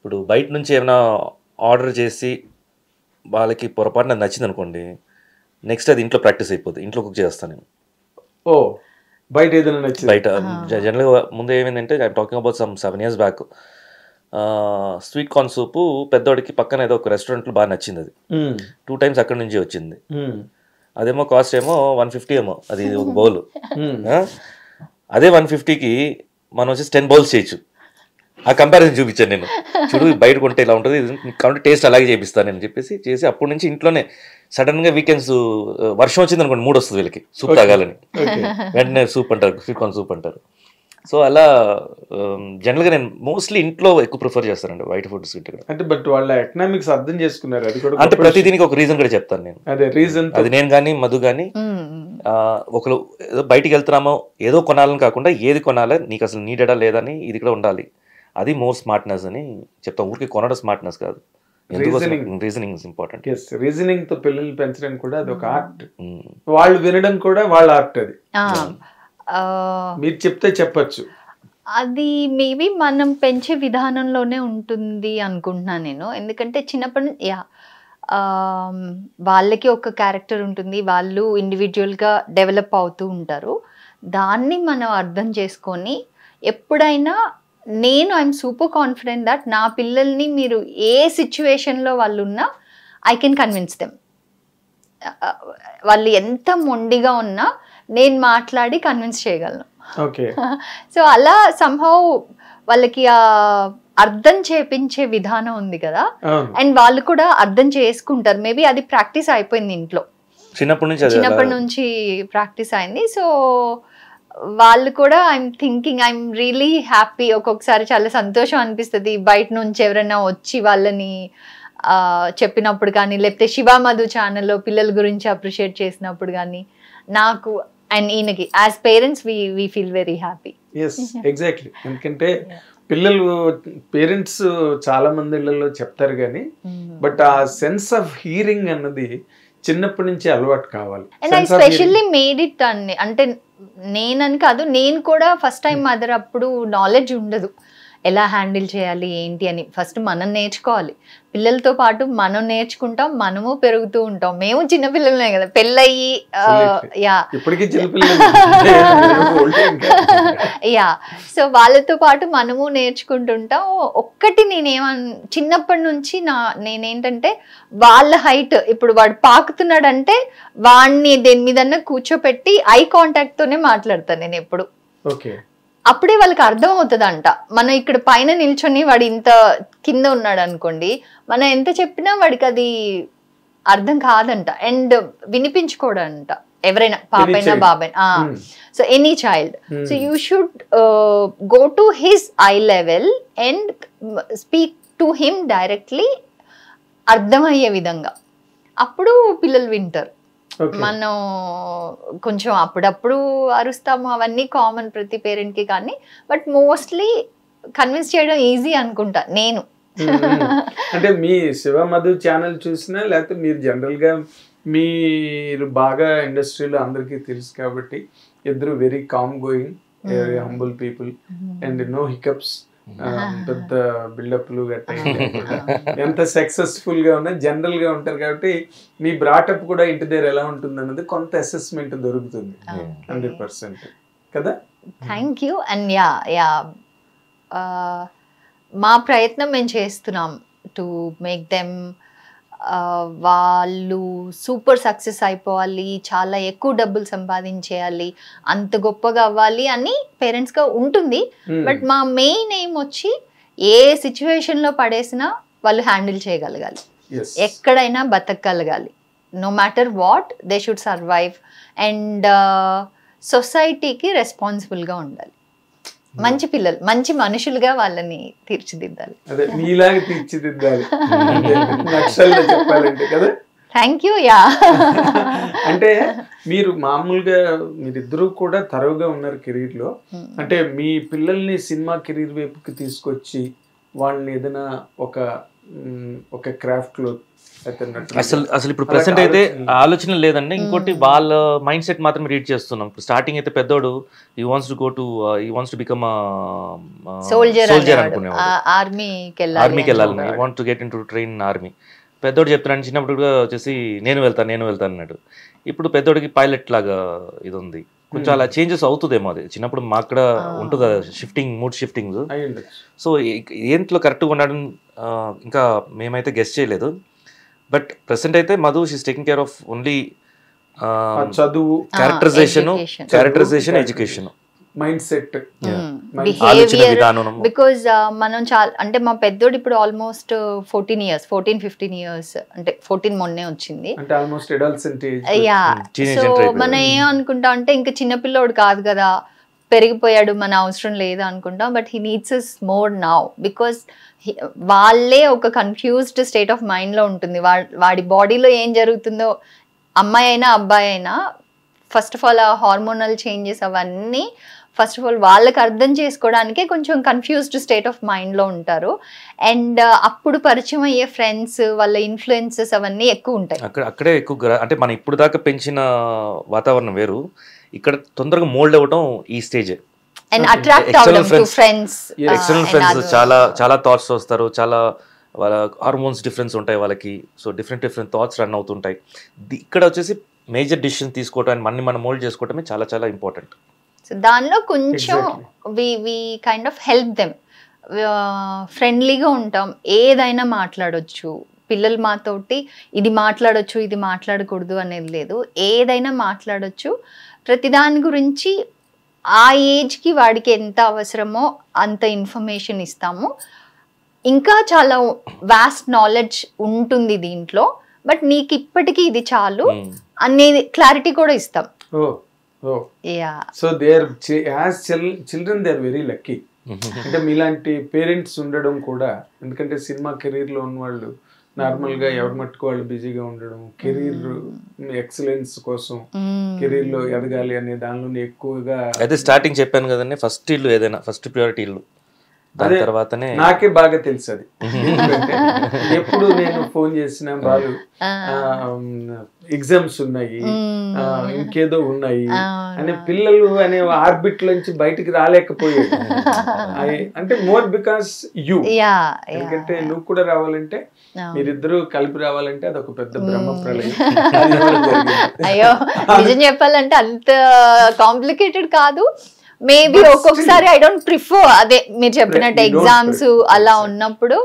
ఇప్పుడు బయట నుంచి ఏమైనా ఆర్డర్ చేసి వాళ్ళకి పొరపాటున నచ్చింది అనుకోండి, నెక్స్ట్ అది ఇంట్లో ప్రాక్టీస్ అయిపోతుంది, ఇంట్లో కుక్ చేస్తాను నేను. ఓ బయట ఏదైనా నచ్చింది? బయట జనరల్గా ముందు ఏమైందంటే I talking about some 7 years back, sweet corn soup పెద్దోడికి పక్కన ఏదో ఒక రెస్టారెంట్లో బాగా నచ్చింది. అది 2 times అక్కడి నుంచి వచ్చింది. అదేమో కాస్ట్ ఏమో 150 ఏమో అది ఒక బౌల్. అదే 150కి మనం వచ్చేసి 10 bowls చేయొచ్చు. ఆ కంపారిజన్ చూపించాను నేను, చూడు బయట కొంటే ఇలా ఉంటుంది, కాబట్టి టేస్ట్ అలాగే చేపిస్తాను నేను చెప్పేసి చేసి అప్పటి నుంచి ఇంట్లోనే సడన్గా వీకెండ్స్ వర్షం వచ్చింది అనుకోండి, మూడు వస్తుంది వీళ్ళకి సూప్ తాగాలని, వెంటనే సూప్ అంటారు, స్వీట్ కార్న్ సూప్ అంటారు. సో అలా జనరల్గా నేను మోస్ట్లీ ఇంట్లో ఎక్కువ ప్రిఫర్ చేస్తానండి బయట ఫుడ్ స్వీట్. అంటే బట్ వాళ్ళ ఎకనామిక్స్ అర్థం చేసుకున్నారు, అది కూడా అంటే ప్రతి దీనికి ఒక రీజన్ కూడా చెప్తాను నేను. అదే రీజన్ అది నేను కానీ మధు కానీ ఒకరు ఏదో బయటికి వెళ్తున్నామో ఏదో కొనాలని కాకుండా ఏది కొనాలి, నీకు అసలు నీడెడా లేదని ఇది కూడా ఉండాలి, అది మోర్ స్మార్ట్నెస్ అని చెప్తాం. ఊరికి కొనడం స్మార్ట్నెస్ కాదు, రీజనింగ్ ఇస్ ఇంపార్టెంట్. రీజనింగ్ తో పిల్లలు పెంచడం కూడా అది ఒక ఆర్ట్, వాళ్ళు వినడం కూడా వాళ్ళ ఆర్ట్. అది మీరు చెప్తే చెప్పచ్చు, అది మేబీ మనం పెంచే విధానంలోనే ఉంటుంది అనుకుంటున్నాను నేను. ఎందుకంటే చిన్నప్పటి నుంచి వాళ్ళకి ఒక క్యారెక్టర్ ఉంటుంది, వాళ్ళు ఇండివిజువల్గా డెవలప్ అవుతూ ఉంటారు. దాన్ని మనం అర్థం చేసుకొని ఎప్పుడైనా ఐఎమ్ సూపర్ కాన్ఫిడెంట్ దట్ నా పిల్లల్ని మీరు ఏ సిచ్యువేషన్లో వాళ్ళు ఉన్నా ఐ కెన్ కన్విన్స్ దెమ్. వాళ్ళు ఎంత మొండిగా ఉన్నా నేను మాట్లాడి కన్విన్స్ చేయగలను. సో అలా సంహౌ వాళ్ళకి అర్థం చేపించే విధానం ఉంది కదా, అండ్ వాళ్ళు కూడా అర్థం చేసుకుంటారు. మేబీ అది ప్రాక్టీస్ అయిపోయింది ఇంట్లో, చిన్నప్పటి నుంచి ప్రాక్టీస్ అయింది. సో వాళ్ళు కూడా ఐఎమ్ రియలీ హ్యాపీ. ఒక్కొక్కసారి చాలా సంతోషం అనిపిస్తుంది బయట నుంచి ఎవరైనా వచ్చి వాళ్ళని చెప్పినప్పుడు కానీ, లేకపోతే శివ మధు ఛానల్లో పిల్లల గురించి అప్రిషియేట్ చేసినప్పుడు కానీ, నాకు అండ్ ఈయనకి as parents we feel very happy. Exactly. ఎందుకంటే పిల్లలు పేరెంట్స్ చాలా మంది ఇళ్లలో చెప్తారు కానీ, బట్ ఆ సెన్స్ ఆఫ్ హీరింగ్ అన్నది చిన్నప్పటి నుంచి అలవాటు కావాలి. And I specially made it అంటే నేనని కాదు, నేను కూడా ఫస్ట్ టైం మదర్ అప్పుడు నాలెడ్జ్ ఉండదు ఎలా హ్యాండిల్ చేయాలి ఏంటి అని. ఫస్ట్ మనం నేర్చుకోవాలి, పిల్లలతో పాటు మనం నేర్చుకుంటాం, మనము పెరుగుతూ ఉంటాం. మేము చిన్నపిల్లలే కదా, పెళ్ళయ్యి సో వాళ్ళతో పాటు మనము నేర్చుకుంటుంటాం. ఒక్కటి చిన్నప్పటి నుంచి నేనేంటంటే వాళ్ళ హైట్, ఇప్పుడు వాడు పాకుతున్నాడంటే వాడిని దేని మీదన్నా కూర్చోపెట్టి ఐ కాంటాక్ట్ తోనే మాట్లాడతాను నేను ఎప్పుడు. అప్పుడే వాళ్ళకి అర్థం అవుతుందంట. మనం ఇక్కడ పైన నిల్చొని వాడు ఇంత కింద ఉన్నాడు అనుకోండి, మనం ఎంత చెప్పినా వాడికి అది అర్థం కాదంట, అండ్ వినిపించుకోడంట ఎవరైనా, పాపైనా బాబైనా. So any child, so you should go to his eye level and speak to him directly, అర్థమయ్యే విధంగా. అప్పుడు పిల్లలు వింటారు. మనం కొంచెం అప్పుడప్పుడు అరుస్తాము, అవన్నీ కామన్ ప్రతి పేరెంట్ కి, కానీ బట్ మోస్ట్లీ కన్విన్స్ చేయడం ఈజీ అనుకుంటా నేను. అంటే మీ శివ మధు ఛానల్ చూసినా, లేకపోతే మీరు జనరల్ గా మీరు బాగా ఇండస్ట్రీలో అందరికీ తెలుసు కాబట్టి, ఇద్దరు very calm going, very humble people and no hiccups, పెద్ద బిల్డప్లు గట్ట ఎంత సక్సెస్ఫుల్ గా ఉన్నా జనరల్ గా ఉంటారు. కాబట్టి మీ బ్రాటప్ కూడా ఇంటి దగ్గర ఎలా ఉంటుంది అన్నది కొంత అసెస్మెంట్ దొరుకుతుంది 100% కదా. Thank you. అండ్ మా ప్రయత్నం మేము చేస్తున్నాం టు మేక్ దెమ్, వాళ్ళు సూపర్ సక్సెస్ అయిపోవాలి, చాలా ఎక్కువ డబ్బులు సంపాదించేయాలి, అంత గొప్పగా అవ్వాలి అని పేరెంట్స్గా ఉంటుంది. బట్ మా మెయిన్ ఎయిమ్ వచ్చి ఏ సిచ్యువేషన్లో పడేసినా వాళ్ళు హ్యాండిల్ చేయగలగాలి, ఎక్కడైనా బతకగలగాలి. No matter what they should survive and సొసైటీకి రెస్పాన్సిబుల్గా ఉండాలి. మంచి పిల్లలు, మంచి మనుషులుగా వాళ్ళని తీర్చిదిద్దాలి. అదే మీలాగా తీర్చిదిద్దాలి చెప్పాలంటే కదా. Thank you. అంటే మీరు మామూలుగా మీరిద్దరూ కూడా తరువుగా ఉన్నారు కెరీర్ లో. అంటే మీ పిల్లల్ని సినిమా కెరీర్ వైపుకి తీసుకొచ్చి వాళ్ళని ఏదైనా ఒక క్రాఫ్ట్ లో అసలు ఇప్పుడు ప్రెసెంట్ అయితే ఆలోచన లేదండి. ఇంకోటి వాళ్ళ మైండ్ సెట్ మాత్రం రీడ్ చేస్తున్నాం. స్టార్టింగ్ అయితే పెద్దోడు ఈ వాంట్స్ టు బికమ్ సోల్జర్ అనుకునేవాడు, ఆర్మీకి వెళ్ళాలని, I want to get in to train army. పెద్దోడు చెప్తున్నాను చిన్నప్పుడు వచ్చేసి నేను వెళ్తాను అన్నాడు. ఇప్పుడు పెద్దోడికి పైలట్ లాగా ఇది ఉంది. కొంచెం అలా చేంజెస్ అవుతుందేమో. అది చిన్నప్పుడు మాకు కూడా ఉంటుంది మూడ్ షిఫ్టింగ్. సో ఏంట్లో కరెక్ట్గా ఉండడం ఇంకా మేమైతే గెస్ చేయలేదు. బట్ ప్రెసెంట్ అయితే Madhu she's taking care of only చదువు, characterization, education, mindset, because మనం చాలా అంటే మా పెద్దోడు ఇప్పుడు ఆల్మోస్ట్ 14-15 ఇయర్స్, అంటే 14 మొన్నే వచ్చింది. యా, సో మనం ఏం అనుకుంటాం అంటే ఇంకా చిన్నపిల్లోడు కాదు కదా, పెరిగిపోయాడు, మన అవసరం లేదు అనుకుంటాం. But he needs us more now because వాళ్ళే ఒక కన్ఫ్యూజ్డ్ స్టేట్ ఆఫ్ మైండ్ లో ఉంటుంది. వాడి బాడీలో ఏం జరుగుతుందో, అమ్మాయి అయినా అబ్బాయి అయినా, ఫస్ట్ ఆఫ్ ఆల్ ఆ హార్మోనల్ చేంజెస్ అవన్నీ ఫస్ట్ ఆఫ్ ఆల్ వాళ్ళకి అర్థం చేసుకోవడానికే కొంచెం కన్ఫ్యూజ్డ్ స్టేట్ ఆఫ్ మైండ్లో ఉంటారు. అండ్ అప్పుడు పరిచయం అయ్యే ఫ్రెండ్స్, వాళ్ళ ఇన్ఫ్లుయెన్సెస్ అవన్నీ ఎక్కువ ఉంటాయి. అక్కడే ఎక్కువ, అంటే మనం ఇప్పుడు దాకా పెంచిన వాతావరణం వేరు, ఇక్కడ తొందరగా మోల్డ్ అవ్వడం ఈ స్టేజ్. అండ్ అట్రాక్ట్ అవ్వడం టు ఫ్రెండ్స్, ఎక్స్టర్నల్ ఫ్రెండ్స్ చాలా థాట్స్ వస్తారు, చాలా వాళ్ళ హార్మోన్స్ డిఫరెన్స్ ఉంటాయి వాళ్ళకి. సో డిఫరెంట్ థాట్స్ రన్ అవుతుంటాయి. ఇక్కడ వచ్చేసి మేజర్ డిసిషన్ తీసుకోవటం, మనం మోల్డ్ చేసుకోవటమే చాలా చాలా ఇంపార్టెంట్. సో దానిలో కొంచెం we kind of help them. ఫ్రెండ్లీగా ఉంటాం, ఏదైనా మాట్లాడొచ్చు. పిల్లలు మాతోటి ఇది మాట్లాడొచ్చు, ఇది మాట్లాడకూడదు అనేది లేదు, ఏదైనా మాట్లాడొచ్చు. ప్రతిదాని గురించి ఆ ఏజ్కి వాడికి ఎంత అవసరమో అంత ఇన్ఫర్మేషన్ ఇస్తాము. ఇంకా చాలా వాస్ట్ నాలెడ్జ్ ఉంటుంది దీంట్లో, బట్ నీకు ఇప్పటికీ ఇది చాలు అనేది క్లారిటీ కూడా ఇస్తాం. So children they are very lucky. అంటే మీలాంటి పేరెంట్స్ ఉండడం కూడా, ఎందుకంటే సినిమా కెరీర్ లో ఉన్న వాళ్ళు నార్మల్ గా ఎవరి మట్టుకు వాళ్ళు బిజీగా ఉండడం, కెరీర్ ఎక్సలెన్స్ కోసం కెరీర్ లో ఎదగాలి అనే దానిలోనే ఎక్కువగా. అయితే స్టార్టింగ్ చెప్పాను కదండి, ఫస్ట్ ఇల్లు ఏదైనా ఫస్ట్ ప్రియారిటీ ఇల్లు, దాని తర్వాతనే. నాకే బాగా తెలుసు అది. ఎప్పుడు నేను ఫోన్ చేసిన బాలు ఎగ్జామ్స్ ఉన్నాయి, ఇంకేదో ఉన్నాయి అనే పిల్లలు అనే ఆర్బిట్ నుంచి బయటికి రాలేకపోయాడు. అంటే మోర్ బికాస్ యూ, ఎందుకంటే నువ్వు కూడా రావాలంటే, మీరిద్దరూ కలిపి రావాలంటే అదొక పెద్ద బ్రహ్మ ప్రళయం. అయ్యో, నిజం చెప్పాలంటే అంత కాంప్లికేటెడ్ కాదు. మేబీ ఒక్కొక్కసారి ఐ డోంట్ ప్రిఫర్, అదే మీరు చెప్పినట్టు ఎగ్జామ్స్ అలా ఉన్నప్పుడు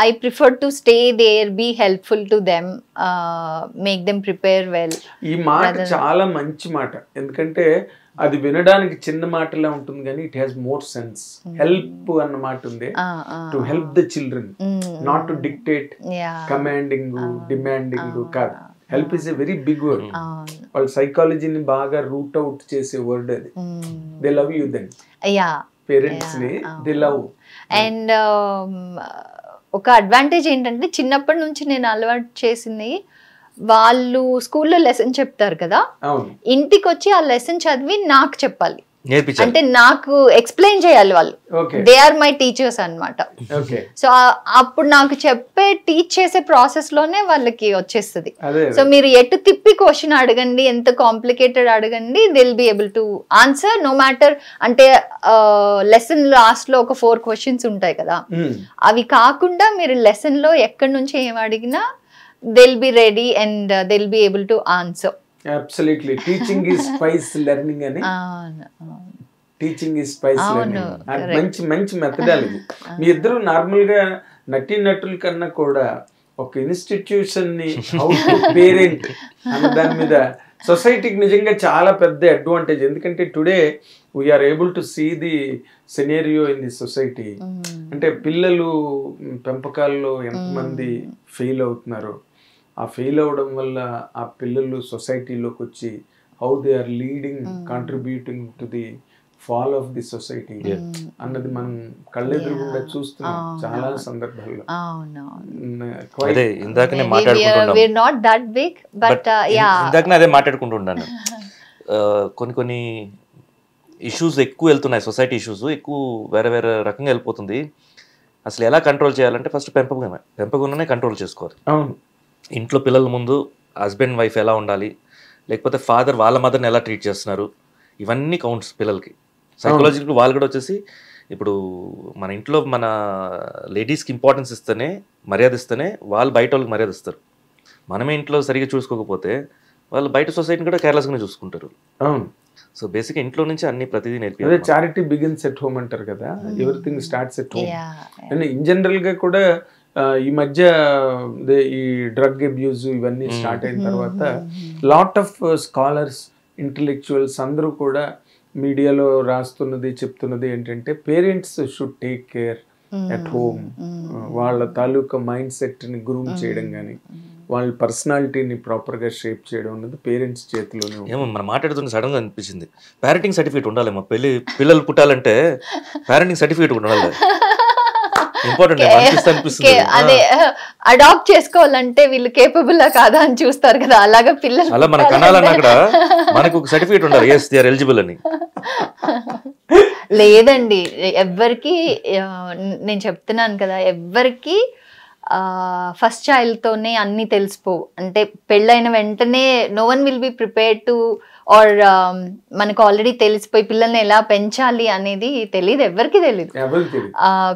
I prefer to stay there, be helpful to them, make them prepare well. ఈ మాట చాలా మంచి మాట, ఎందుకంటే అది వినడానికి చిన్న మాటలా ఉంటుంది కానీ it has more sense. Help అన్న మాట ఉంది, to help the children, not to dictate, commanding, demanding కాదు. Help is a very big word. వాళ్ళ సైకాలజీని బాగా రూట్ అవుట్ చేసే వర్డ్ అది. They love you then, parents ని దే లవ్. అండ్ ఒక అడ్వాంటేజ్ ఏంటంటే చిన్నప్పటి నుంచి నేను అలవాటు చేసింది, వాళ్ళు స్కూల్లో లెసన్ చెప్తారు కదా, ఇంటికి వచ్చి ఆ లెసన్ చదివి నాకు చెప్పాలి, అంటే నాకు ఎక్స్ప్లెయిన్ చేయాలి వాళ్ళు. దే ఆర్ మై టీచర్స్ అన్నమాట. సో అప్పుడు నాకు టీచ్ చేసే ప్రాసెస్ లోనే వాళ్ళకి వచ్చేస్తుంది. సో మీరు ఎటు తిప్పి క్వశ్చన్ అడగండి, ఎంత కాంప్లికేటెడ్ అడగండి, they will be able to answer no matter. అంటే లెసన్ లాస్ట్ లో ఒక 4 క్వశ్చన్స్ ఉంటాయి కదా, అవి కాకుండా మీరు లెసన్ లో ఎక్కడి నుంచి ఏం అడిగినా they will be ready and they will be able to answer. Absolutely. Teaching is spice learning అని. టీచింగ్ ఇస్ స్పైస్ లెర్నింగ్ మంచి మెథడాలజీ. మీ ఇద్దరు నార్మల్ గా నటుల కన్నా కూడా ఒక ఇన్స్టిట్యూషన్ ని హౌ టు పేరెంట్ అన్న దాని మీద సొసైటీకి నిజంగా చాలా పెద్ద అడ్వాంటేజ్. ఎందుకంటే today we are able to see the scenario in the society. అంటే పిల్లలు పెంపకాల్లో ఎంతమంది ఫెయిల్ అవుతున్నారు, ఆ ఫెయిల్ అవ్వడం వల్ల ఆ పిల్లలు సొసైటీలోకి వచ్చి how they are leading, contributing to the fall of the society అన్నది మనం కళ్ళెదురుగుండా చూస్తున్నాం చాలా సందర్భాల్లో. ఇందాకనే అదే మాట్లాడుకుంటున్నాను. కొన్ని ఇష్యూస్ ఎక్కువ వెళ్తున్నాయి, సొసైటీ ఇష్యూస్ ఎక్కువ వేరే రకంగా వెళ్ళిపోతుంది. అసలు ఎలా కంట్రోల్ చేయాలంటే ఫస్ట్ పెంపకంలోనే కంట్రోల్ చేసుకోవాలి. అవును. ఇంట్లో పిల్లల ముందు హస్బెండ్ వైఫ్ ఎలా ఉండాలి, లేకపోతే ఫాదర్ వాళ్ళ మదర్ని ఎలా ట్రీట్ చేస్తున్నారు, ఇవన్నీ కౌంట్స్ పిల్లలకి. సైకలాజికల్ వాళ్ళు కూడా వచ్చేసి ఇప్పుడు మన ఇంట్లో మన లేడీస్కి ఇంపార్టెన్స్ ఇస్తేనే, మర్యాద ఇస్తేనే వాళ్ళు బయట వాళ్ళకి మర్యాద ఇస్తారు. మనమే ఇంట్లో సరిగ్గా చూసుకోకపోతే వాళ్ళు బయట సొసైటీని కూడా కేర్లెస్గానే చూసుకుంటారు. అవును. సో బేసిక్గా ఇంట్లో నుంచి అన్ని ప్రతిదీ నేర్పించాలి. చారిటీ బిగిన్స్ ఎట్ హోమ్ అంటారు కదా, everything starts at home. And in general గా కూడా ఈ మధ్య ఈ డ్రగ్ అబ్యూజ్ ఇవన్నీ స్టార్ట్ అయిన తర్వాత లాట్ ఆఫ్ స్కాలర్స్, ఇంటలెక్చువల్స్ అందరూ కూడా మీడియాలో రాస్తున్నది చెప్తున్నది ఏంటంటే parents should take care at home. వాళ్ళ తాలూకా మైండ్ సెట్ని గ్రూమ్ చేయడం కానీ వాళ్ళ పర్సనాలిటీని ప్రాపర్గా షేప్ చేయడం అన్నది పేరెంట్స్ చేతిలోనే. ఏమో మనం మాట్లాడుతున్న సడన్గా అనిపించింది, పేరెంటింగ్ సర్టిఫికేట్ ఉండాలేమో, పిల్లలు పుట్టాలంటే పేరెంటింగ్ సర్టిఫికేట్ ఉండాలి. అదే అడాప్ట్ చేసుకోవాలంటే వీళ్ళు కేపబుల్ కాదా అని చూస్తారు కదా, అలాగా పిల్లలు అలా మన కనాలన్నా కూడా మనకు ఒక సర్టిఫికేట్ ఉండాలి, yes they are eligible అని. లేదండి, ఎవ్వరికి నేను చెప్తున్నాను కదా, ఎవ్వరికి ఫస్ట్ చైల్డ్ తోనే అన్ని తెలిసిపోవు. అంటే పెళ్ళైన వెంటనే no one will be prepared to or మనకు ఆల్రెడీ తెలిసిపోయి పిల్లల్ని ఎలా పెంచాలి అనేది తెలియదు, ఎవరికి తెలియదు.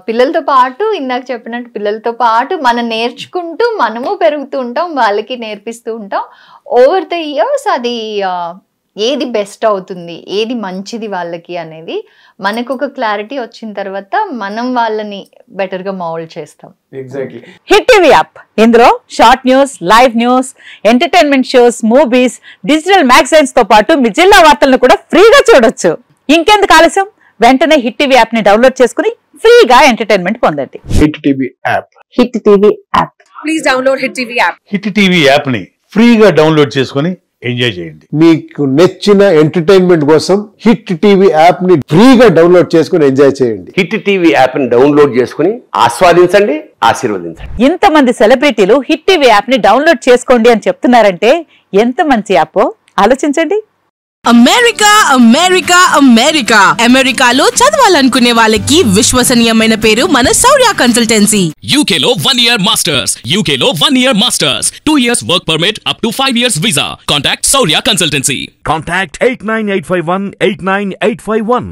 పిల్లలతో పాటు ఇందాక చెప్పినట్టు పిల్లలతో పాటు మనం నేర్చుకుంటూ మనము పెరుగుతూ ఉంటాం, వాళ్ళకి నేర్పిస్తూ ఉంటాం. ఓవర్ ద ఇయర్స్ అది ఏది బెస్ట్ అవుతుంది, ఏది మంచిది వాళ్ళకి అనేది మనకు ఒక క్లారిటీ వచ్చిన తర్వాత మనం వాళ్ళని బెటర్ గా మౌల్డ్ చేస్తాం. ఎగ్జాక్ట్లీ. హిట్ టీవీ యాప్, ఇందులో short news, live news, entertainment shows, movies, digital magazines తో పాటు మీ జిల్లా వార్తలను కూడా ఫ్రీగా చూడొచ్చు. ఇంకెందుకు ఆలస్యం, వెంటనే హిట్ టీవీ యాప్ ని డౌన్లోడ్ చేసుకుని ఫ్రీగా ఎంటర్టైన్మెంట్ పొందండి. Hit TV app. Hit TV app. Please download hit TV app. Hit TV app ని ఫ్రీగా డౌన్లోడ్ చేసుకుని ఎంజాయ్ చేయండి. మీకు నచ్చిన ఎంటర్టైన్మెంట్ కోసం హిట్ టీవీ యాప్ ని ఫ్రీగా డౌన్లోడ్ చేసుకుని ఎంజాయ్ చేయండి. హిట్ టీవీ యాప్ ని డౌన్లోడ్ చేసుకుని ఆస్వాదించండి, ఆశీర్వదించండి. ఇంతమంది సెలబ్రిటీలు హిట్ టీవీ యాప్ ని డౌన్లోడ్ చేసుకోండి అని చెప్తున్నారంటే ఎంత మంచి యాప్ ఆలోచించండి. అమెరికా అమెరికా అమెరికా అమెరికాలో చదవాలనుకునే వాళ్ళకి విశ్వసనీయమైన పేరు మన శౌర్య కన్సల్టెన్సీ. UK లో 1 year masters, UK లో 1 year masters, 2 years work permit up to 5 years visa. Contact Saurya Consultancy. Contact 89851 89851.